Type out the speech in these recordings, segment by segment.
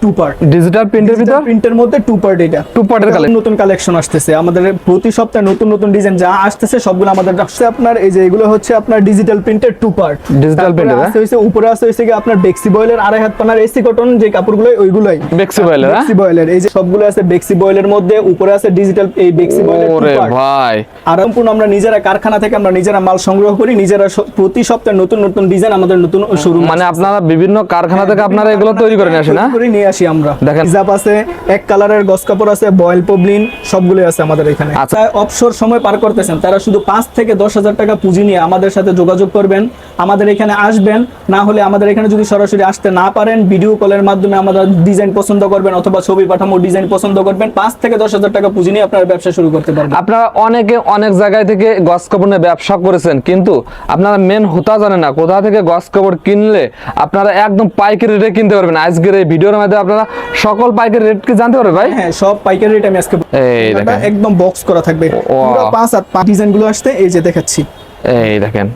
Two part digital প্রিন্টের ভিতর প্রিন্টের মধ্যে টু পার্ট, এটা টু পার্টের কালেকশন, নতুন কালেকশন আসতেছে আমাদের প্রতি সপ্তাহে নতুন নতুন ডিজাইন যা আসতেছে সবগুলো আমাদের আসছে। আপনার এই যে এগুলো হচ্ছে আপনার ডিজিটাল প্রিন্টের টু পার্ট, ডিজিটাল প্রিন্টের হইছে উপরে আছে হইছে কি আপনার বেক্সি বয়েলের আড়াই হাত পানার এসি কটন যে কাপড়গুলো ওইগুলাই বেক্সি বয়েলের, এই যে সবগুলো আছে বেক্সি বয়েলের মধ্যে, উপরে আছে ডিজিটাল এই বেক্সি বয়েলের টু ওরে পার্ট। ভাই আর সম্পূর্ণ আমরা নিজেরা কারখানা থেকে আমরা নিজেরা মাল সংগ্রহ করি, নিজেরা প্রতি সপ্তাহে নতুন নতুন ডিজাইন আমাদের নতুন শোরুম, মানে আপনারা বিভিন্ন কারখানা থেকে আপনারা এগুলো তৈরি করে নিয়ে আসেন না? করে নিয়ে আসি আমরা। দেখেন হিজাব আছে, এক কালারের গস কাপড় আছে, বয়েল পবলিন সবগুলো আছে আমাদের এখানে। আচ্ছা। অবসর সময় পার করতেছেন তারা শুধু 5 থেকে 10,000 টাকা পুঁজি নিয়ে আমাদের সাথে যোগাযোগ করবেন, আমাদের এখানে আসবেন। না হলে আমাদের এখানে যদি সরাসরি আসতে না পারেন, ভিডিও কলের মাধ্যমে আমাদের ডিজাইন পছন্দ করবেন অথবা ছবি পাঠামো ডিজাইন পছন্দ করবেন, 5 থেকে 10,000 টাকা পুঁজি নিয়ে আপনারা ব্যবসা শুরু করতে পারবেন। আপনারা অনেকে অনেক জায়গায় থেকে গস কাপড় নিয়ে ব্যবসা করেছেন, কিন্তু আপনারা মেন হোতা জানেন না কোথা থেকে গস কাপড় কিনলে আপনারা একদম পাইকারি রেটে কিনতে পারবেন। আজকের এই ভিডিওর মধ্যে আপনারা সকল পাইকারি রেট কি জানতে পারবেন ভাই? হ্যাঁ, সব পাইকারি রেট আমি আজকে এই দেখেন একদম বক্স করা থাকবে, পুরো 5 আর 5 ডিজাইন গুলো আসছে, এই যে দেখাচ্ছি। এই দেখেন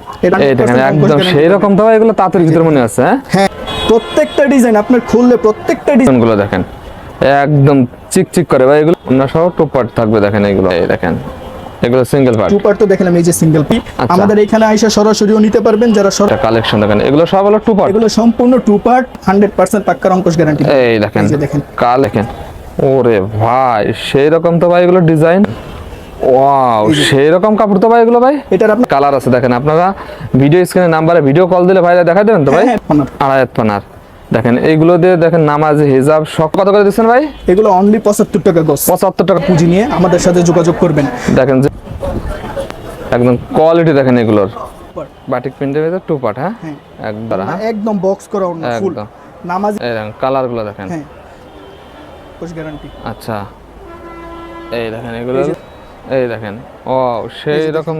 একদম সেই রকম তো এগুলো তাঁতের ভিতর মনে আছে। হ্যাঁ, প্রত্যেকটা ডিজাইন আপনার খুললে প্রত্যেকটা ডিজাইন গুলো দেখেন একদম চিকচিক করে ভাই, এগুলো অন্য সহ টপ পার্ট থাকবে। দেখেন এগুলো, এই দেখেন এগুলো সিঙ্গেল পার্ট, টু পার্ট তো দেখলাম, এই যে সিঙ্গেল পিস আমাদের এখানে আইসা সরাসরিও নিতে পারবেন যারা কালেকশন। দেখেন এগুলো সব হলো টু পার্ট, এগুলো সম্পূর্ণ টু পার্ট, 100% পাক্কা অঙ্কুশ গ্যারান্টি। এই দেখেন কাল দেখেন, ওরে ভাই সেই রকম তো ভাই এগুলো ডিজাইন, ওয়াও সেই রকম কাপড় তো ভাই এগুলো ভাই। এটার আপনার কালার আছে দেখেন, আপনারা ভিডিও স্ক্রিনে নাম্বারে ভিডিও কল দিলে ভাই দেখাই দেবেন তো ভাই। আড়াই হাত পানার দেখেন, এইগুলো দিয়ে দেখেন নামাজ হিজাব সব কত করে দিচ্ছেন ভাই? এগুলো অনলি 75 টাকা গজ, 75 টাকা পুঁজি নিয়ে আমাদের সাথে যোগাযোগ করবেন। দেখেন যে একদম কোয়ালিটি দেখেন এগুলোর, বাটিক প্রিন্টের ভিতর টু পার্ট। হ্যাঁ একদম বক্স করা অন্য ফুল নামাজ, এই দেখেন কালারগুলো দেখেন, হ্যাঁ অঙ্কুশ গ্যারান্টি। আচ্ছা এই দেখেন এগুলো, এই দেখেন ও সেই রকম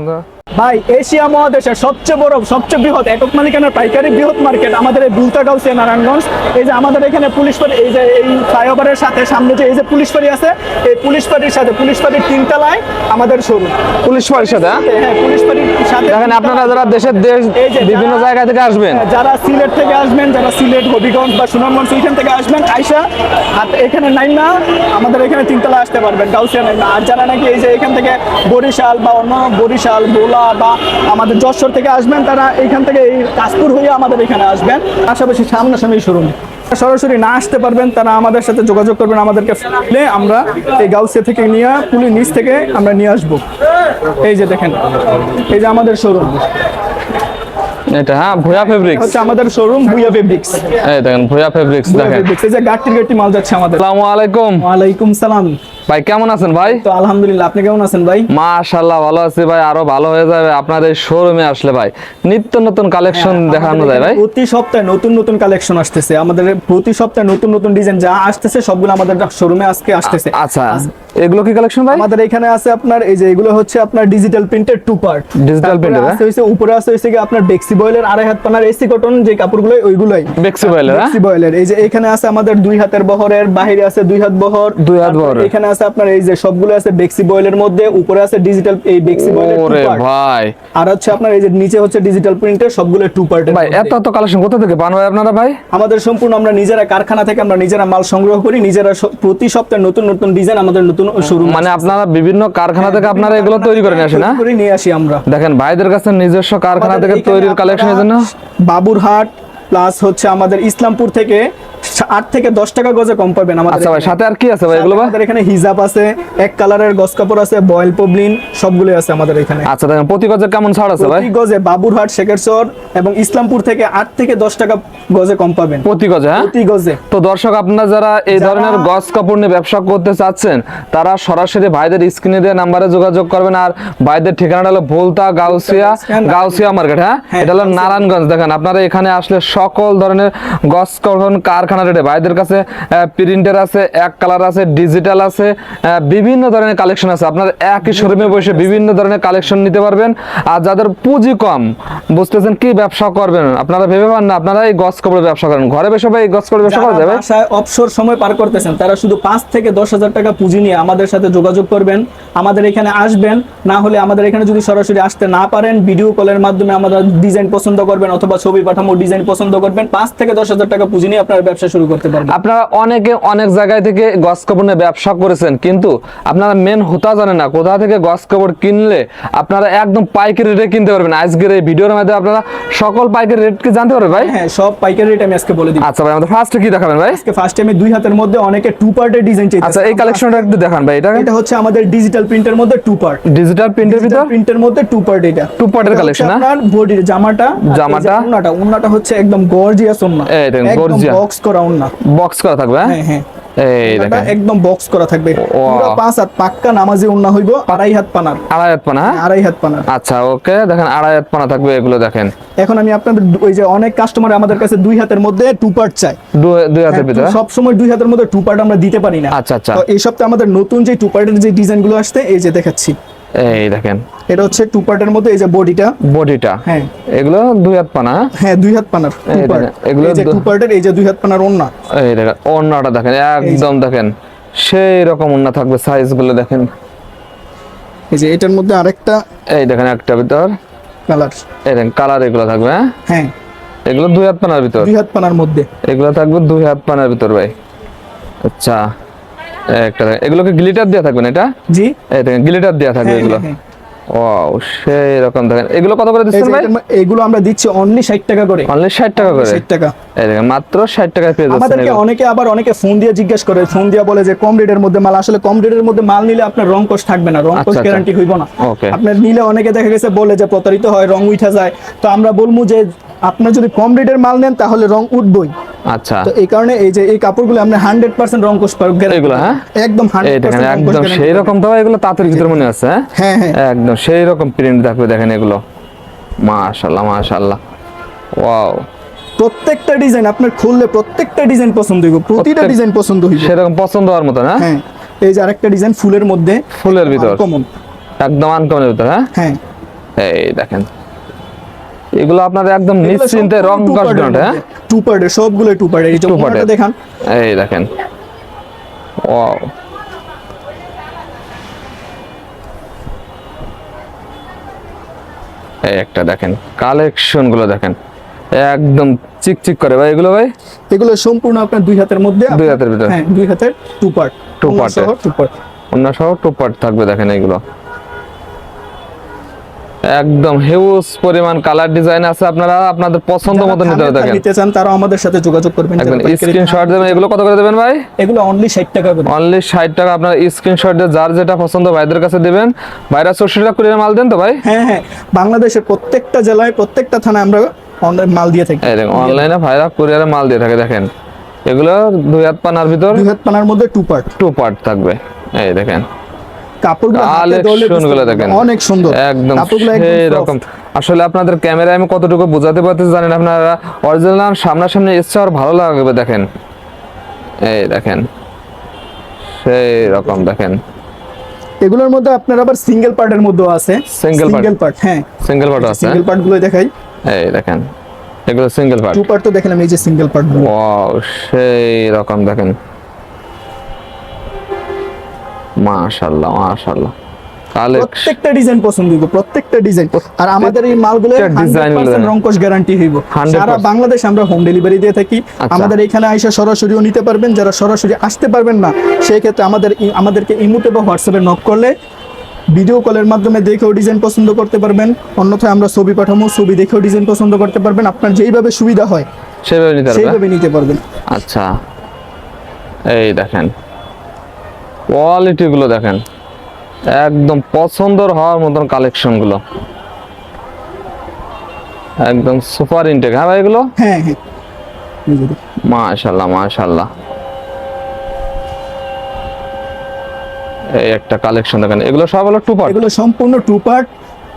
ভাই এশিয়া মহাদেশের সবচেয়ে বড় সবচেয়ে বৃহৎ একক মালিকানার পাইকারি বৃহৎ মার্কেট আমাদের এই বুলতাগাউসিয়া নারায়ণগঞ্জ। এই যে আমাদের এখানে পুলিশ ফাঁড়ি, এই যে এই ফ্লাইওভারের সাথে সামনে যে এই যে পুলিশ ফাঁড়ি আছে, এই পুলিশ ফাঁড়ির সাথে পুলিশ ফাঁড়ির 3 তলায় আমাদের শোরুম। পুলিশ ফাঁড়ির সাথে, হ্যাঁ পুলিশ ফাঁড়ির সাথে দেখেন আপনারা যারা দেশের বিভিন্ন জায়গা থেকে আসবেন, যারা সিলেট থেকে আসবেন, যারা সিলেট হবিগঞ্জ বা সুনামগঞ্জ ওইখান থেকে আসবেন, আইসা আর এখানে নাইমা আমাদের এখানে 3 তলায় আসতে পারবেন, গাউসিয়া নাইমা। আর যারা নাকি এই যে এখান থেকে বরিশাল বা অন্য বরিশাল ভোলা বা আমাদের যশোর থেকে আসবেন, তারা এইখান থেকে এই কাশপুর হয়ে আমাদের এখানে আসবেন, পাশাপাশি সামনাসামনি শোরুম। সরাসরি না আসতে পারবেন তারা আমাদের সাথে যোগাযোগ করবেন, আমাদেরকে আমরা এই গাউসিয়া থেকে নিয়ে পুলিশ নিচ থেকে আমরা নিয়ে আসবো। এই যে দেখেন, এই যে আমাদের শোরুম, এটা হ্যাঁ ভুয়া ফেব্রিক্স হচ্ছে আমাদের শোরুম ভুয়া ফেব্রিক্স। এই দেখেন ভুয়া ফেব্রিক্স দেখেন, এই যে গাট্টি মাল যাচ্ছে আমাদের। আসসালামু আলাইকুম। ওয়ালাইকুম সালাম ভাই কেমন আছেন ভাই? তো আলহামদুলিল্লাহ, আপনি কেমন আছেন ভাই? মাশাআল্লাহ ভালো আছি ভাই, আরো ভালো হয়ে যাবে আপনাদের শোরুমে আসলে ভাই, নিত্য নতুন কালেকশন দেখানো যায় ভাই। প্রতি সপ্তাহে নতুন নতুন কালেকশন আসতেছে আমাদের, প্রতি সপ্তাহে নতুন নতুন ডিজাইন যা আসতেছে সবগুলো আমাদের শোরুমে আজকে আসতেছে। আচ্ছা এগুলো কি কালেকশন ভাই? আমাদের এখানে আছে আপনার এই যে এগুলো হচ্ছে আপনার ডিজিটাল প্রিন্টের টু পার্ট, ডিজিটাল প্রিন্টের আছে হইছে উপরে আছে হইছে কি আপনার বেক্সি বয়েলের আড়াই হাত পানার এসি কটন যে কাপড়গুলো ওইগুলাই বেক্সি বয়েলের। এই যে এখানে আছে আমাদের 2 হাতের বহরের, বাইরে আছে 2 হাত বহর, 2 হাত বহর। এখানে আছে আপনার এই যে সবগুলো আছে বেক্সি বয়েলের মধ্যে, উপরে আছে ডিজিটাল এই বেক্সি বয়েলের টু পার্ট ভাই, আর হচ্ছে আপনার এই যে নিচে হচ্ছে ডিজিটাল প্রিন্টের সবগুলো টু পার্টের। ভাই এত এত কালেকশন কোথা থেকে পান ভাই আপনারা ভাই? আমাদের সম্পূর্ণ আমরা নিজেরা কারখানা থেকে আমরা নিজেরা মাল সংগ্রহ করি, নিজেরা প্রতি সপ্তাহে নতুন নতুন ডিজাইন আমাদের নতুন শোরুম, মানে আপনারা বিভিন্ন কারখানা থেকে আপনারা এগুলো তৈরি করে নিয়ে আসেন না? করে নিয়ে আসি আমরা। দেখেন ভাইদের কাছে নিজস্ব কারখানা থেকে তৈরির কালেকশনের জন্য বাবুরহাট প্লাস হচ্ছে আমাদের ইসলামপুর থেকে 8 থেকে 10 টাকা গজে কম পাবেন আমাদের। আচ্ছা ভাই সাথে আর কি আছে ভাই এগুলো ভাই? আমাদের এখানে হিজাব আছে, এক কালারের গস কাপড় আছে, বয়েল পবলিন সবগুলো আছে আমাদের এখানে। আচ্ছা দেখেন প্রতি গজে কেমন ছাড় আছে ভাই? প্রতি গজে বাবুরহাট, শেখেরচর এবং ইসলামপুর থেকে 8 থেকে 10 টাকা গজে কম পাবেন প্রতি গজে। হ্যাঁ প্রতি গজে। তো দর্শক আপনারা যারা এই ধরনের গস কাপড় নিয়ে ব্যবসা করতে চাচ্ছেন, তারা সরাসরি ভাইদের স্ক্রিনে দেওয়া নাম্বারে যোগাযোগ করবেন। আর ভাইদের ঠিকানাটা হলো ভোলতা গাউসিয়া মার্কেট। হ্যাঁ এটা হলো নারায়ণগঞ্জ। দেখেন আপনারা এখানে আসলে সকল ধরনের গস কাপড় কারখানা রেটে ভাইদের কাছে প্রিন্টার আছে, এক কালার আছে, ডিজিটাল আছে, বিভিন্ন ধরনের কালেকশন আছে। আপনারা একই শোরুমে বসে বিভিন্ন ধরনের কালেকশন নিতে পারবেন। আর যাদের পুঁজি কম, বুঝতেছেন কি ব্যবসা করবেন, আপনারা ভেবে পান না আপনারা এই গস কাপড়ের ব্যবসা করেন, ঘরে বসে ভাই এই গস কাপড়ের ব্যবসা করা যাবে। অবসর সময় পার করতেছেন তারা শুধু 5 থেকে 10,000 টাকা পুঁজি নিয়ে আমাদের সাথে যোগাযোগ করবেন, আমাদের এখানে আসবেন। না হলে আমাদের এখানে যদি সরাসরি আসতে না পারেন, ভিডিও কলের মাধ্যমে আমাদের ডিজাইন পছন্দ করবেন অথবা ছবি পাঠামো ডিজাইন পছন্দ করবেন, 5 থেকে 10,000 টাকা পুঁজি নিয়ে আপনারা ব্যবসা ব্যবসা শুরু করতে পারবেন। আপনারা অনেকে অনেক জায়গায় থেকে গস কাপড় নিয়ে ব্যবসা করেছেন, কিন্তু আপনারা মেন হোতা জানেন না কোথা থেকে গস কাপড় কিনলে আপনারা একদম পাইকারি রেটে কিনতে পারবেন। আজকের এই ভিডিওর মধ্যে আপনারা সকল পাইকারি রেট কি জানতে পারবেন ভাই? হ্যাঁ, সব পাইকারি রেট আমি আজকে বলে দিব। আচ্ছা ভাই, আমাদের ফার্স্টে কি দেখাবেন ভাই? আজকে ফার্স্ট আমি দুই হাতের মধ্যে অনেকে টু পার্টের ডিজাইন চাইছে। আচ্ছা, এই কালেকশনটা একটু দেখান ভাই। এটা হচ্ছে আমাদের ডিজিটাল প্রিন্টের মধ্যে টু পার্ট, ডিজিটাল প্রিন্টের ভিতর প্রিন্টের মধ্যে টু পার্ট। এটা টু পার্টের কালেকশন না? আপনার বডির জামাটা, ওন্নাটা হচ্ছে একদম গর্জিয়াস ওন্না, এই দেখেন একদম গর্জিয়াস বক্স করা ওন্না, বক্স করা থাকবে। হ্যাঁ হ্যাঁ, এই দেখেন একদম বক্স করা থাকবে। পুরো 5 হাত পাক্কা নামাজি ওন্না হইবো, আড়াই হাত পানার। আড়াই হাত পানা? আড়াই হাত পানার। আচ্ছা ওকে, দেখেন আড়াই হাত পানা থাকবে এগুলো। দেখেন এখন আমি আপনাদের ওই যে অনেক কাস্টমার আমাদের কাছে দুই হাতের মধ্যে টু পার্ট চায়, দুই হাতের ভিতরে সব সময় দুই হাতের মধ্যে টু পার্ট আমরা দিতে পারি না। আচ্ছা আচ্ছা, তো এই সপ্তাহে আমাদের নতুন যে টু পার্টের যে ডিজাইন গুলো আসছে এই যে দেখাচ্ছি। এই দেখেন এটা হচ্ছে টু পার্টের মধ্যে এই যে বডিটা, হ্যাঁ এগুলো দুই হাত পানা। হ্যাঁ, দুই হাত পানার টু পার্ট। এগুলো এই যে টু পার্টের এই যে দুই হাত পানার ওন্না। এই দেখেন ওন্নাটা দেখেন একদম দেখেন সেই রকম ওন্না থাকবে। সাইজ গুলো দেখেন, এই যে এটার মধ্যে আরেকটা, এই দেখেন একটা ভিতর কালার, এই দেখেন কালার এগুলো থাকবে। হ্যাঁ এগুলো দুই হাত পানার ভিতর, দুই হাত পানার মধ্যে এগুলো থাকবে দুই হাত পানার ভিতর ভাই। আচ্ছা একটা এগুলোকে গ্লিটার দেওয়া থাকবে না? এটা জি, এই দেখেন গ্লিটার দেওয়া থাকবে এগুলো। ওয়াও, সেই রকম দেখেন। এগুলো কত করে দিচ্ছেন ভাই? এগুলো আমরা দিচ্ছি অনলি 60 টাকা করে। অনলি 60 টাকা করে? 60 টাকা। এই দেখেন মাত্র 60 টাকায় পেয়ে যাচ্ছেন। আমাদেরকে অনেকে ফোন দিয়ে জিজ্ঞেস করে, ফোন দিয়ে বলে যে কম রেটের মধ্যে মাল। আসলে কম রেটের মধ্যে মাল নিলে আপনার রং কোষ থাকবে না, রং কোষ গ্যারান্টি হইব না। আপনার নিলে অনেকে দেখা গেছে বলে যে প্রতারিত হয়, রং উঠা যায়। তো আমরা বলবো যে আপনার যদি কম রেটের মাল নেন তাহলে রং উঠবই। আচ্ছা, তো এই কারণে এই যে এই কাপড়গুলো আমরা 100% রং কোষ পাবো এগুলো। হ্যাঁ একদম 100% একদম সেই রকম তো এগুলো তাঁতের ভিতর মনে আছে। হ্যাঁ হ্যাঁ, একদম সেই রকম প্রিন্ট থাকবে দেখেন এগুলো। মাশাআল্লাহ মাশাআল্লাহ, ওয়াও। প্রত্যেকটা ডিজাইন আপনার খুললে প্রত্যেকটা ডিজাইন পছন্দ হইব, প্রতিটা ডিজাইন পছন্দ হইব, সেরকম পছন্দ হওয়ার মতো না? হ্যাঁ। এই যে আরেকটা ডিজাইন ফুলের মধ্যে, ফুলের ভিতর কমন, একদম আনকমনের ভিতর। হ্যাঁ হ্যাঁ, এই দেখেন এগুলো আপনাদের একদম নিশ্চিন্তে রং কস গ্রান্ট। হ্যাঁ, টু পার্টের সবগুলো টু পার্টের। এই যে ওনাটা দেখান, এই দেখেন, ওয়াও। এই একটা দেখেন কালেকশন গুলো দেখেন একদম চিকচিক করে ভাই এগুলো। ভাই এগুলো সম্পূর্ণ আপনার দুই হাতের মধ্যে, দুই হাতের ভিতর। হ্যাঁ, দুই হাতের টু পার্ট, টু পার্ট, অন্য সহ টু পার্ট থাকবে। দেখেন এগুলো একদম হিউজ পরিমাণ কালার ডিজাইন আছে। আপনারা আপনাদের পছন্দ মতো নিতে দেখেন নিতে চান তারা আমাদের সাথে যোগাযোগ করবেন, একদম স্ক্রিনশট দেবেন। এগুলো কত করে দেবেন ভাই? এগুলো অনলি 60 টাকা করে। অনলি 60 টাকা। আপনারা স্ক্রিনশট দিয়ে যার যেটা পছন্দ ভাইদের কাছে দিবেন। ভাইরা 64 টাকা করে মাল দেন তো ভাই? হ্যাঁ হ্যাঁ, বাংলাদেশের প্রত্যেকটা জেলায় প্রত্যেকটা থানায় আমরা অনলাইন মাল দিয়ে থাকি। এই দেখেন অনলাইনে ভাইরা কুরিয়ারে মাল দিয়ে থাকে। দেখেন এগুলো দুই হাত পানার ভিতর, দুই হাত পানার মধ্যে টু পার্ট থাকবে। এই দেখেন কাপড়গুলো দেখেন অনেক সুন্দর, একদম সেই রকম। আসলে আপনাদের ক্যামেরায় আমি কতটুকু বোঝাতে পারতেছি জানেন, আপনারা অরিজিনাল সামনাসামনি এসে আর ভালো লাগবে। দেখেন এই দেখেন সেই রকম দেখেন। এগুলোর মধ্যে আপনার আবার সিঙ্গেল পার্টের মধ্যেও আছে, সিঙ্গেল পার্ট। হ্যাঁ, সিঙ্গেল পার্ট আছে। সিঙ্গেল পার্ট গুলো দেখাই, এই দেখেন এগুলো সিঙ্গেল পার্ট। টু পার্ট তো দেখলাম, এই যে সিঙ্গেল পার্ট গুলো, ওয়াও সেই রকম দেখেন। মাশাআল্লাহ মাশাআল্লাহ, প্রত্যেকটা ডিজাইন পছন্দ হইব, প্রত্যেকটা ডিজাইন। আর আমাদের এই মালগুলো 100% রংকশ গ্যারান্টি হইব। সারা বাংলাদেশ আমরা হোম ডেলিভারি দিয়ে থাকি। আমাদের এখানে আইসা সরাসরিও নিতে পারবেন। যারা সরাসরি আসতে পারবেন না সেই ক্ষেত্রে আমাদেরকে ইমোতে বা হোয়াটসঅ্যাপে নক করলে ভিডিও কলের মাধ্যমে দেখেও ডিজাইন পছন্দ করতে পারবেন। অন্যথায় আমরা ছবি পাঠাবো, ছবি দেখেও ডিজাইন পছন্দ করতে পারবেন। আপনার যেইভাবে সুবিধা হয় সেইভাবে নিতে পারবেন। আচ্ছা এই দেখেন কোয়ালিটি গুলো দেখেন, একদম পছন্দের হওয়ার মতন কালেকশন গুলো, একদম সুপার ইনটেক। হ্যাঁ ভাই এগুলো, হ্যাঁ হ্যাঁ, মাশাআল্লাহ মাশাআল্লাহ। এই একটা কালেকশন দেখেন, এগুলো সব হলো টু পার্ট। এগুলো সম্পূর্ণ টু পার্ট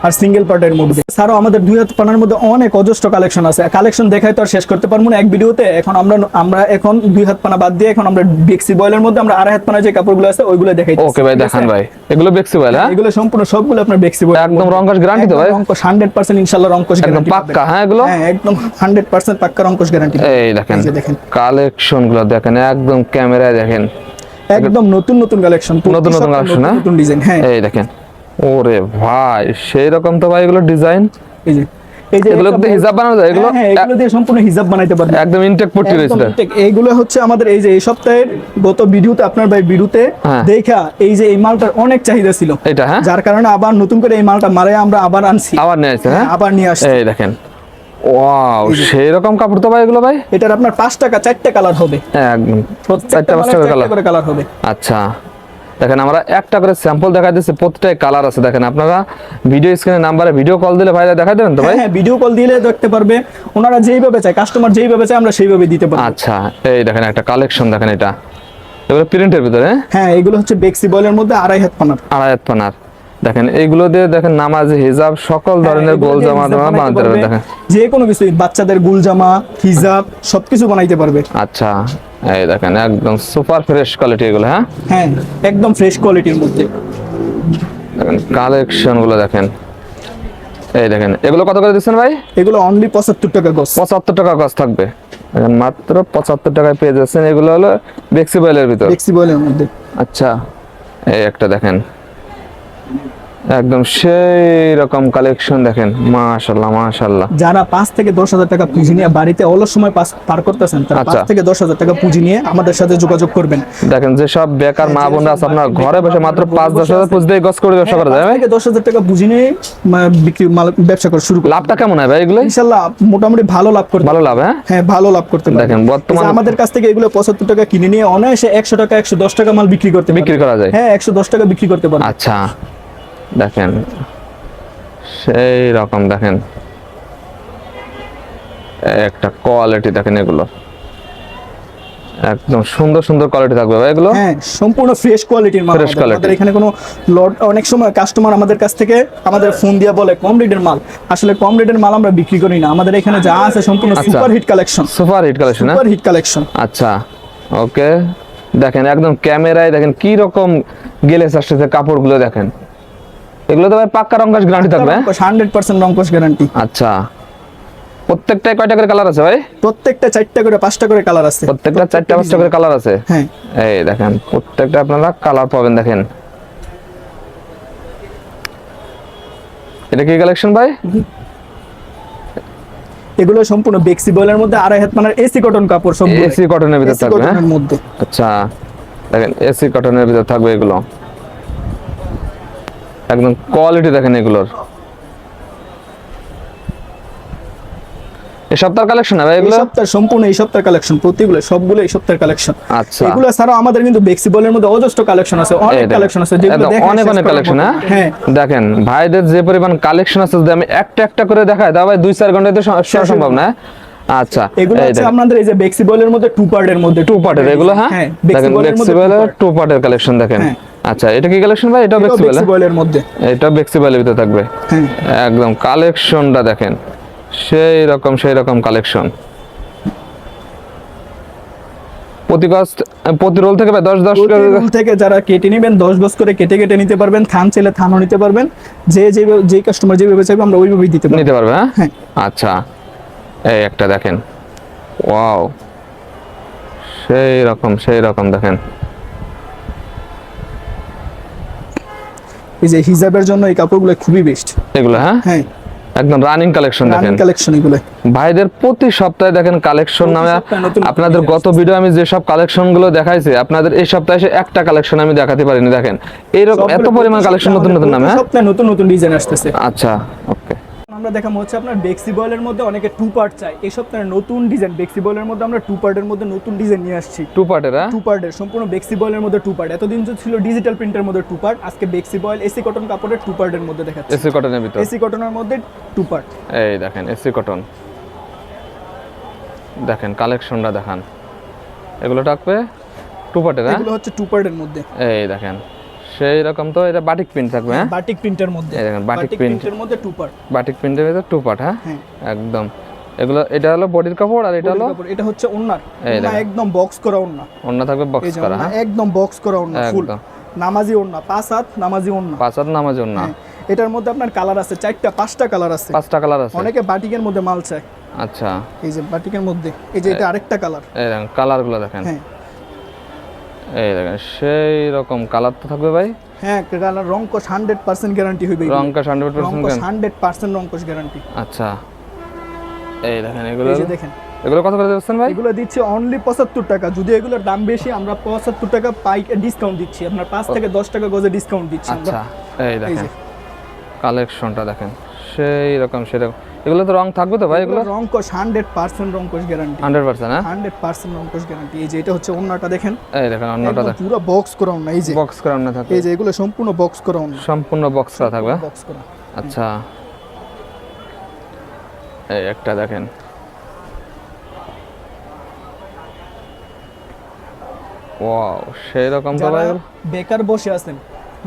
আর সিঙ্গেল পার্টের মধ্যে। স্যারও আমাদের দুই হাত পানার মধ্যে অনেক অজস্র কালেকশন আছে। কালেকশন দেখাই তো আর শেষ করতে পারবো না এক ভিডিওতে। এখন আমরা এখন দুই হাত পানা বাদ দিয়ে এখন আমরা বেক্সি বয়েলের মধ্যে আমরা আড়াই হাত পানা যে কাপড়গুলো আছে ওইগুলো দেখাই। ওকে ভাই দেখান ভাই, এগুলো বেক্সি বয়েল। হ্যাঁ, এগুলো সম্পূর্ণ সবগুলো আপনার বেক্সি বয়েল, একদম রংকশ গ্যারান্টি তো ভাই? রংকশ 100% ইনশাআল্লাহ রংকশ গ্যারান্টি পাক্কা। হ্যাঁ এগুলো একদম 100% পাক্কা রংকশ গ্যারান্টি। এই দেখেন কালেকশন গুলো দেখেন, একদম ক্যামেরায় দেখেন, একদম নতুন নতুন কালেকশন, নতুন কালেকশন, নতুন ডিজাইন। হ্যাঁ এই দেখেন, ওরে ভাই সেই রকম তো ভাই এগুলো ডিজাইন। এই যে এই যে এগুলো একটা দিয়ে হিজাব বানানো যায় এগুলো? হ্যাঁ, এগুলো দিয়ে সম্পূর্ণ হিজাব বানাইতে পারবেন একদম ইনটেক পট্টি রয়েছে একদম ঠিক। এইগুলো হচ্ছে আমাদের এই যে এই সপ্তাহের গত ভিডিওতে আপনার ভাই ভিডিওতে হ্যাঁ। দেখা এই যে এই মালটার অনেক চাহিদা ছিল, এটা হ্যাঁ যার কারণে আবার নতুন করে এই মালটা মারে আমরা আবার আনছি, আবার নিয়ে আসছে হ্যাঁ আবার নিয়ে আসছি। এই দেখেন ওয়াও সেই রকম কাপড় তো ভাই এগুলো ভাই এটার আপনার 5 টাকা 4টা কালার হবে, একদম প্রত্যেকটা 4টা 5টা মালের কালার 4টা করে কালার হবে। আচ্ছা দেখেন আমরা একটা করে স্যাম্পল দেখা দিচ্ছি, প্রত্যেকটাই কালার আছে। দেখেন আপনারা ভিডিও স্ক্রিনে নাম্বারে ভিডিও কল দিলে ভাইরা দেখাই দেবেন তো ভাই? হ্যাঁ, ভিডিও কল দিলে দেখতে পারবে, ওনারা যেইভাবে চায়, কাস্টমার যেইভাবে চায় আমরা সেইভাবে দিতে পারবো। আচ্ছা এই দেখেন একটা কালেকশন দেখেন, এটা এগুলো প্রিন্টের ভিতরে হ্যাঁ, এগুলো হচ্ছে বেক্সি বয়েলের মধ্যে 2.5 হাত পানার। আড়াই হাত পানার। দেখেন এইগুলো দিয়ে দেখেন নামাজি হিজাব সকল ধরনের এগুলো গোল দিয়ে জামা হিজাব বানাইতে বানাতে পারবেন। পারবে, দেখেন যে কোনো কিছু, বাচ্চাদের গুল জামা, হিজাব সবকিছু বানাইতে পারবে। আচ্ছা এই দেখেন একদম সুপার ফ্রেশ কোয়ালিটি এগুলো হ্যাঁ হ্যাঁ, একদম ফ্রেশ কোয়ালিটির মধ্যে। দেখেন কালেকশন গুলো দেখেন। এই দেখেন এগুলো কত করে দিচ্ছেন ভাই? এগুলো অনলি 75 টাকা গজ। 75 টাকা গজ থাকবে। দেখেন মাত্র 75 টাকায় পেয়ে যাচ্ছেন। এগুলো হলো বেক্সিবয়েলের ভিতর। বেক্সি বয়েলের মধ্যে। আচ্ছা এই একটা দেখেন একদম সেই রকম কালেকশন দেখেন, মাশাআল্লাহ মাশাআল্লাহ। যারা 5 থেকে 10,000 টাকা পুঁজি নিয়ে বাড়িতে অলস সময় পার করতেছেন, তারা আচ্ছা। 5 থেকে 10,000 টাকা পুঁজি নিয়ে আমাদের সাথে যোগাযোগ করবেন। দেখেন যে সব বেকার মা বোনরা আছে আপনার ঘরে বসে মাত্র 5-10 হাজার পুঁজি দিয়ে গজ করে ব্যবসা করা যায় 5 ভাই? থেকে 10,000 টাকা পুঁজি নিয়ে ব্যবসা করা শুরু করুন। লাভটা কেমন হয় ভাই এগুলো? ইনশাআল্লাহ মোটামুটি ভালো লাভ করতে ভালো লাভ হ্যাঁ হ্যাঁ, ভালো লাভ করতে পারবেন। দেখেন বর্তমানে আমাদের কাছ থেকে এগুলো 75 টাকা কিনে নিয়ে অনায়াসে 100 টাকা 110 টাকা মাল বিক্রি করতে বিক্রি করা যায়। হ্যাঁ, 110 টাকা বিক্রি করতে পারবেন। আচ্ছা দেখেন সেই রকম দেখেন একটা কোয়ালিটি দেখেন, এগুলো একদম সুন্দর সুন্দর কোয়ালিটি থাকবে ভাই এগুলো। হ্যাঁ, সম্পূর্ণ ফ্রেশ কোয়ালিটির মাল। Fresh quality। আমাদের এখানে কোনো লট, অনেক সময় কাস্টমার আমাদের কাছ থেকে আমাদের ফোন দিয়ে বলে কম রেটের মাল, আসলে কম রেটের মাল আমরা বিক্রি করি না। আমাদের এখানে যা আছে সম্পূর্ণ আচ্ছা। Super hit collection. Super hit collection super hit collection. আচ্ছা ওকে দেখেন একদম ক্যামেরায় দেখেন কি রকম গেলেস আসছে কাপড়গুলো দেখেন। এগুলো তো ভাই পাক্কা রংকশ গ্যারান্টি থাকবে হ্যাঁ? 100% রংকশ গ্যারান্টি। আচ্ছা প্রত্যেকটায় কয়টা করে কালার আছে ভাই? প্রত্যেকটা 4টা করে 5টা করে কালার আছে। প্রত্যেকটা 4টা 5টা করে কালার আছে। হ্যাঁ, এই দেখেন প্রত্যেকটা আপনারা কালার পাবেন। দেখেন এটা কি কালেকশন ভাই? এগুলো সম্পূর্ণ বেক্সি বয়েলের মধ্যে 2.5 হাত পানার এসি কটন কাপড়, সব এসি কটনের ভিতর থাকবে হ্যাঁ? কটনের মধ্যে। আচ্ছা দেখেন এসি কটনের ভিতর থাকবে এগুলো, একদম কোয়ালিটি দেখেন এগুলোর। এই সপ্তাহের কালেকশন না ভাই এই এগুলো? সপ্তাহের সম্পূর্ণ এই সপ্তাহের কালেকশন, প্রতিগুলো সবগুলো এই সপ্তাহের কালেকশন। আচ্ছা এগুলো ছাড়াও আমাদের কিন্তু বেক্সি বয়েলের মধ্যে অজস্র কালেকশন আছে, অনেক এই দেখেন, কালেকশন আছে, যেগুলো একদম দেখে অনেক শেষ অনেক করার কালেকশন মতো। হ্যাঁ? হ্যাঁ, দেখেন ভাইদের যে পরিমাণ কালেকশন আছে যদি আমি একটা একটা করে দেখাই তাহলে ভাই 2-4 ঘন্টায় তো শোয়া সম্ভব না। আচ্ছা এগুলো এই হচ্ছে দেখেন আপনাদের এই যে বেক্সি বয়েলের মধ্যে 2 পার্টের মধ্যে, 2 পার্টের এগুলো হ্যাঁ? দেখেন বেক্সি বয়েলের 2 পার্টের কালেকশন দেখেন। হ্যাঁ। আচ্ছা এটা কি কালেকশন ভাই? এটা বেক্সি বয়েল বেক্সি বয়েলের মধ্যে। এটা বেক্সি বয়েলের ভিতরে থাকবে। হ্যাঁ, একদম কালেকশনটা দেখেন সেই রকম কালেকশন। প্রতি রোল থেকে 10 করে রুল থেকে যারা কেটে নেবেন 10 গজ করে কেটে কেটে নিতে পারবেন, থান চাইলে থানও নিতে পারবেন, যে কাস্টমার যেভাবে চাইবে আমরা ওইভাবেই দিতে পারবো। নিতে পারবে হ্যাঁ? হ্যাঁ। আচ্ছা এই একটা দেখেন ওয়াও সেই রকম দেখেন। এই যে হিজাবের জন্য এই কাপড়গুলো খুবই বেস্ট। এগুলো হ্যাঁ হ্যাঁ, একদম রানিং কালেকশন দেখেন কালেকশন এগুলো। ভাইদের প্রতি সপ্তাহে দেখেন কালেকশন নামে সপ্তাহে নতুন আপনাদের গত ভিডিও আমি যে সব কালেকশন গুলো দেখাইছি আপনাদের এই সপ্তাহে এসে একটা কালেকশন আমি দেখাতে পারিনি। দেখেন এইরকম এত পরিমাণ কালেকশন নতুন নতুন নামে হ্যাঁ? সপ্তাহে নতুন নতুন ডিজাইন আসতেছে। আচ্ছা ওকে আমরা দেখাবো হচ্ছে আপনার বেক্সি বয়েলের মধ্যে অনেকে 2 পার্ট চাই। এই সপ্তাহে নতুন ডিজাইন বেক্সি বয়েলের মধ্যে আমরা 2 পার্টের মধ্যে নতুন ডিজাইন নিয়ে আসছি। 2 পার্টের হ্যাঁ? 2 পার্টের সম্পূর্ণ বেক্সি বয়েলের মধ্যে 2 পার্ট। এতদিন যে ছিল ডিজিটাল প্রিন্টের মধ্যে 2 পার্ট, আজকে বেক্সি বয়েল এসি কটন কাপড়ের 2 পার্টের মধ্যে দেখাচ্ছি। এসি কটনের ভিতর এসি কটনের মধ্যে 2 পার্ট। এই দেখেন এসি কটন দেখেন কালেকশনটা দেখান। এগুলো থাকবে 2 পার্টের হ্যাঁ? এগুলো হচ্ছে 2 পার্টের মধ্যে। এই দেখেন সেই রকম তো এটা বাটিক প্রিন্ট থাকবে হ্যাঁ? বাটিক প্রিন্টের মধ্যে। এই দেখেন বাটিক প্রিন্টের মধ্যে 2 পার্ট। বাটিক প্রিন্টের ভিতর 2 পার্ট হ্যাঁ? হ্যাঁ, একদম এগুলো এটা হলো বডির কাপড় আর এটা হলো এটা হচ্ছে ওন্নার। এই ওন্না দেখেন। একদম বক্স করা ওন্না। ওন্না থাকবে এই বক্স যে করা ওন্না হ্যাঁ? একদম বক্স করা ওন্না ফুল একদম নামাজি ওন্না, 5 হাত নামাজি ওন্না। 5 হাত নামাজ ওন্না। হ্যাঁ, এটার মধ্যে আপনার কালার আছে 4টা 5টা কালার আছে। 5টা কালার আছে। অনেকে বাটিকের মধ্যে মাল চায়। আচ্ছা এই যে বাটিকের মধ্যে এই যে এটা আরেকটা কালার। এই দেখেন কালারগুলো দেখেন। হ্যাঁ, এই দেখেন সেই রকম কালার তো থাকবে ভাই। হ্যাঁ, কালার রংকশ 100% গ্যারান্টি হইবে। রংকশ 100% 100% রংকশ গ্যারান্টি। আচ্ছা এই দেখেন এগুলো, এই যে দেখেন এগুলো কত করে দিচ্ছেন ভাই? এগুলো দিচ্ছি অনলি 75 টাকা। যদি এগুলোর দাম বেশি, আমরা 75 টাকা পাইক ডিসকাউন্ট দিচ্ছি, আপনার 5 থেকে 10 টাকা গজে ডিসকাউন্ট দিচ্ছি আমরা। আচ্ছা এই এই দেখেন যে কালেকশনটা দেখেন, সেই রকম সেরকম। এগুলো তো রং থাকবে তো ভাই? এগুলো রং কোশ 100% রং কোশ গ্যারান্টি, 100%? হ্যাঁ 100% রং কোশ গ্যারান্টি। এই যে এটা হচ্ছে ওন্নাটা দেখেন, এই দেখেন অন্যটা দেখেন, পুরো বক্স করা ওন্না। এই যে বক্স করা না থাকবে, এই যে এগুলো সম্পূর্ণ বক্স করা ওন্না, সম্পূর্ণ বক্স করা থাকবে। বক্স করা। আচ্ছা এই একটা দেখেন, ওয়াও সেই রকম তো যারা ভাই। বেকার বসে আছেন,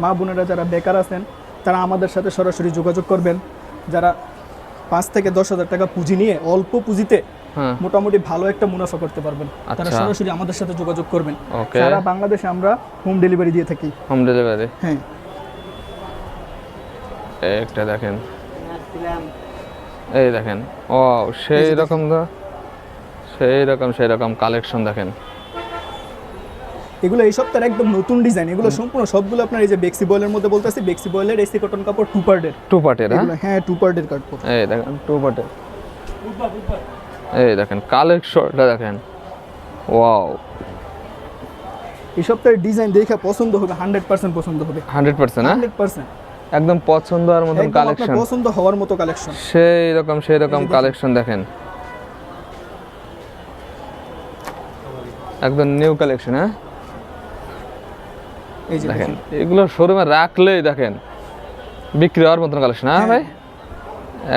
মা বোনেরা যারা বেকার আছেন, তারা আমাদের সাথে সরাসরি যোগাযোগ করবেন। যারা 5 থেকে 10,000 টাকা পুঁজি নিয়ে অল্প পুঁজিতে হ্যাঁ মোটামুটি ভালো একটা মুনাফা করতে পারবেন, তারা আচ্ছা। সরাসরি আমাদের সাথে যোগাযোগ করবেন। ওকে, সারা বাংলাদেশে আমরা হোম ডেলিভারি দিয়ে থাকি। Home delivery. হ্যাঁ একটা দেখেন, এই দেখেন ওয়াও সেই রকম তো, সেই রকম কালেকশন দেখেন। এগুলো এই সপ্তাহের একদম নতুন ডিজাইন, এগুলো সম্পূর্ণ সবগুলো আপনার এই যে বেক্সি বয়েলের মধ্যে বলতেছি, বেক্সি বয়েলের এসি কটন কাপড় 2 পার্টের। 2 পার্টের? হ্যাঁ 2 পার্টের কাপড়। এই দেখেন 2 পার্টের, এই দেখেন কালেকশনটা দেখেন, ওয়াও এই সপ্তাহের ডিজাইন দেখে পছন্দ হবে, 100% পছন্দ হবে। 100%? হ্যাঁ 100% একদম পছন্দ আর মতন একদম আপনার কালেকশন, পছন্দ হওয়ার মতো কালেকশন। সেই রকম কালেকশন দেখেন, একদম নিউ কালেকশন। হ্যাঁ এই যে দেখেন দেখেন এগুলো শোরুমে রাখলেই দেখেন বিক্রি হওয়ার মতন কালেকশন। হ্যাঁ ভাই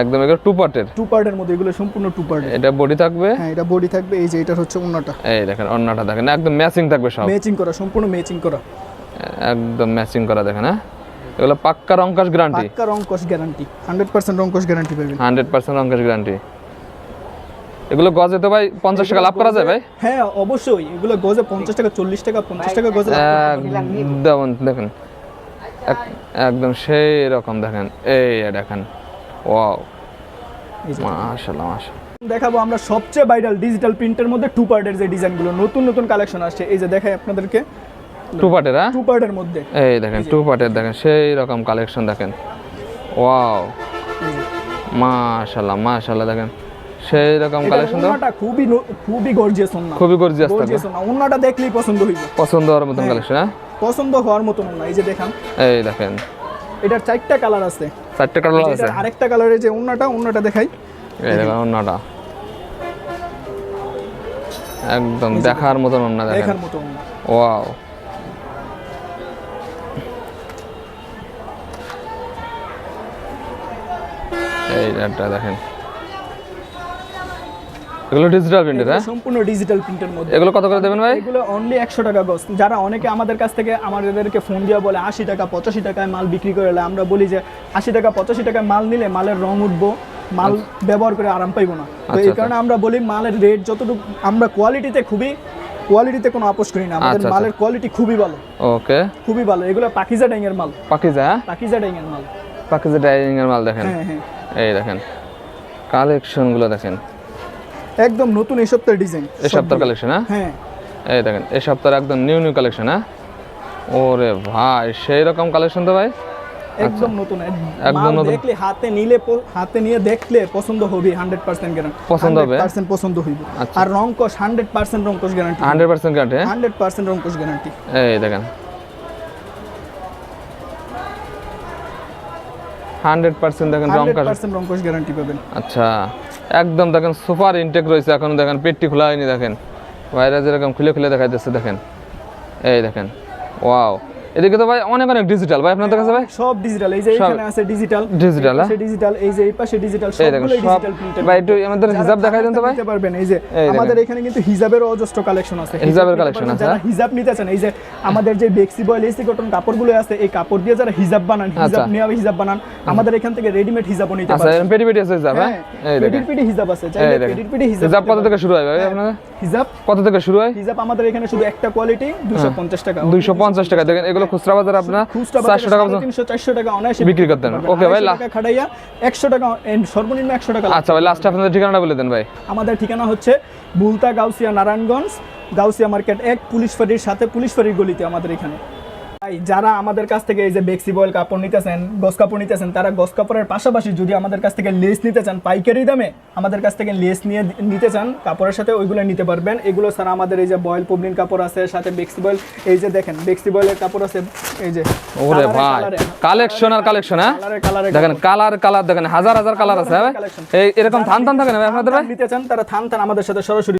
একদম এগুলো 2 পার্টের, 2 পার্টের মধ্যে এগুলো সম্পূর্ণ 2 পার্টের। এটা বডি থাকবে। হ্যাঁ এটা বডি থাকবে। এই যে এটা হচ্ছে ওন্নাটা, এই দেখেন অন্যটা দেখেন একদম ম্যাচিং থাকবে, সব ম্যাচিং করা, সম্পূর্ণ ম্যাচিং করা, একদম ম্যাচিং করা দেখেন। হ্যাঁ এগুলো পাক্কা রংকশ গ্যারান্টি, পাক্কা রং কস গ্যারান্টি, 100% রং কস গ্যারান্টি পাবেন। 100% রংকশ গ্যারান্টি। এগুলো গজে তো ভাই 50 টাকা লাভ করা যায় ভাই? হ্যাঁ অবশ্যই, এগুলো গজে 50 টাকা, 40 টাকা, 50 টাকা গজে লাভ করতে পারবেন। একদম দেখেন একদম সেই রকম দেখেন, এই দেখেন ওয়াও এই যে মাশাআল্লাহ মাশাআল্লাহ। দেখাবো আমরা সবচেয়ে ভাইরাল ডিজিটাল প্রিন্টের মধ্যে 2 পার্টের যে ডিজাইনগুলো নতুন নতুন কালেকশন আসছে। এই যে দেখাই আপনাদেরকে 2 পার্টের? হ্যাঁ 2 পার্টের মধ্যে এই দেখেন 2 পার্টের দেখেন, সেই রকম কালেকশন দেখেন, ওয়াও এই যে মাশাআল্লাহ মাশাআল্লাহ দেখেন, সেই রকম কালেকশন তো ওন্নাটা খুবই গর্জিয়াস ওন্না, খুবই গর্জিয়াস থাকবে, গর্জিয়াস ওন্না। ওন্নাটা দেখলেই পছন্দ হইব, পছন্দ হওয়ার মতন কালেকশন। হ্যাঁ পছন্দ হওয়ার মতন ওন্না। এই যে দেখেন এই দেখেন এটার 4টা কালার আছে, 4টা কালার আছে। এটার আরেকটা কালারের যে ওন্নাটা দেখাই, এই দেখেন অন্যটা একদম দেখার মতন অন্য দেখেন, দেখার মতো ওন্না। ওয়াও এই একটা দেখেন, এগুলো ডিজিটাল প্রিন্টের? হ্যাঁ সম্পূর্ণ ডিজিটাল প্রিন্টের মধ্যে। এগুলো কত করে দেবেন ভাই? এগুলো অনলি 100 টাকা গজ। যারা অনেকে আমাদের কাছ থেকে আমাদেরকে ফোন দিয়ে বলে 80 টাকা 85 টাকায় মাল বিক্রি করে, আমরা বলি যে 80 টাকা 85 টাকায় মাল নিলে মালের রং উঠবো, মাল ব্যবহার করে আরাম পাইবো না। তো এই কারণে আমরা বলি মালের রেট যতটুকু, আমরা কোয়ালিটিতে কোনো আপোষ করি না, আমাদের মালের কোয়ালিটি খুবই ভালো। ওকে খুবই ভালো। এগুলো পাকিজা ডাইং এর মাল, পাকিজা? পাকিজা ডাইং এর মাল, পাকিজা ডাইং এর মাল দেখেন। হ্যাঁ হ্যাঁ এই দেখেন কালেকশন গুলো দেখেন, একদম নতুন এই সপ্তাহের ডিজাইন, এই সপ্তাহের কালেকশন। হ্যাঁ এই দেখেন এই সপ্তাহের একদম নিউ কালেকশন। হ্যাঁ ওরে ভাই সেই রকম কালেকশন তো ভাই, একদম নতুন, একদম মাল নতুন। দেখলে হাতে নিয়ে দেখলে পছন্দ হবে, 100% গ্যারান্টি, পছন্দ হবে? 100% পছন্দ হইবে। আচ্ছা। আর রং কস 100% রং কস গ্যারান্টি, 100% গ্যারান্টি? 100% রং কস গ্যারান্টি। এই দেখেন 100% দেখেন রং কাজ। 100% রং কস গ্যারান্টি পাবেন। আচ্ছা একদম দেখেন সুপার ইনটেক রয়েছে, এখন দেখেন পেটটি খোলা হয়নি, দেখেন বাইরে যেরকম খুলে খুলে দেখা যাচ্ছে দেখেন, এই দেখেন ওয়াও। এদিকে তো ভাই অনেক ডিজিটাল ভাই আপনাদের কাছে ভাই, সব ডিজিটাল। এই যে এখানে আছে ডিজিটাল, ডিজিটাল। এই ডিজিটাল, এই যে এই পাশে ডিজিটাল, এই দেখেন সবগুলো সব ডিজিটাল প্রিন্টের। ভাই একটু আমাদের হিজাব দেখাই দেন তো ভাই। নিতে পারবেন। এই যে এই দেখেন। আমাদের এখানে কিন্তু হিজাবেরও অজস্র কালেকশন আছে, হিজাবের নিতে কালেকশন পারবেন। আছে, যারা হিজাব নিতে চান, এই যে আমাদের যে বেক্সি বয়েল এসি কটন কাপড়গুলো আছে, এই কাপড় দিয়ে যারা হিজাব বানান, হিজাব নিয়ে হিজাব বানান, আমাদের এখান থেকে রেডিমেড হিজাবও নিতে আচ্ছা পারবেন। পেটি পেটি আছে হিজাব? হ্যাঁ এই দেখেন পেটি হিজাব আছে, এই চাইলে দেখেন পেটি হিজাব। হিজাব কত থেকে শুরু হয় ভাই আপনাদের? হিজাব কত থেকে শুরু হয়? হিজাব আমাদের এখানে শুধু একটা কোয়ালিটি 250 টাকা, 250 টাকা। দেখেন এগুলো খুচরা বাজারে আপনার খুচরা 400 টাকা 300-400 টাকা অনায়াসে বিক্রি করতেন। ওকে ভাই, টাকা খাড়াইয়া 100 টাকা, সর্বনিম্ন 100 টাকা। আচ্ছা ভাই লাস্টে আপনাদের ঠিকানাটা বলে দেন ভাই। আমাদের ঠিকানা হচ্ছে বুলতা গাউসিয়া নারায়ণগঞ্জ, গাউসিয়া মার্কেট 1, পুলিশ ফাঁড়ির সাথে পুলিশ ফাঁড়ির গলিতে আমাদের এখানে। ভাই যারা আমাদের কাছ থেকে এই যে বেক্সি বয়েল কাপড় নিতেছেন, গস কাপড় নিতেছেন, তারা গস কাপড়ের পাশাপাশি যদি আমাদের কাছ থেকে লেস নিতে চান পাইকারি দামে, আমাদের কাছ থেকে লেস নিয়ে নিতে চান কাপড়ের সাথে, ওইগুলো নিতে পারবেন। এগুলো ছাড়া আমাদের এই যে বয়েল পবলিন কাপড় আছে, সাথে বেক্সি বয়েল, এই যে দেখেন বেক্সি বয়েলের কাপড় আছে, এই যে ওরে ভাই কালেকশন আর কালেকশন, হ্যাঁ কালারে দেখেন কালার দেখেন, হাজার হাজার কালার আছে, হ্যাঁ? এই এরকম থান থাকে না ভাই আপনাদের ভাই? নিতে চান তারা থান আমাদের সাথে সরাসরি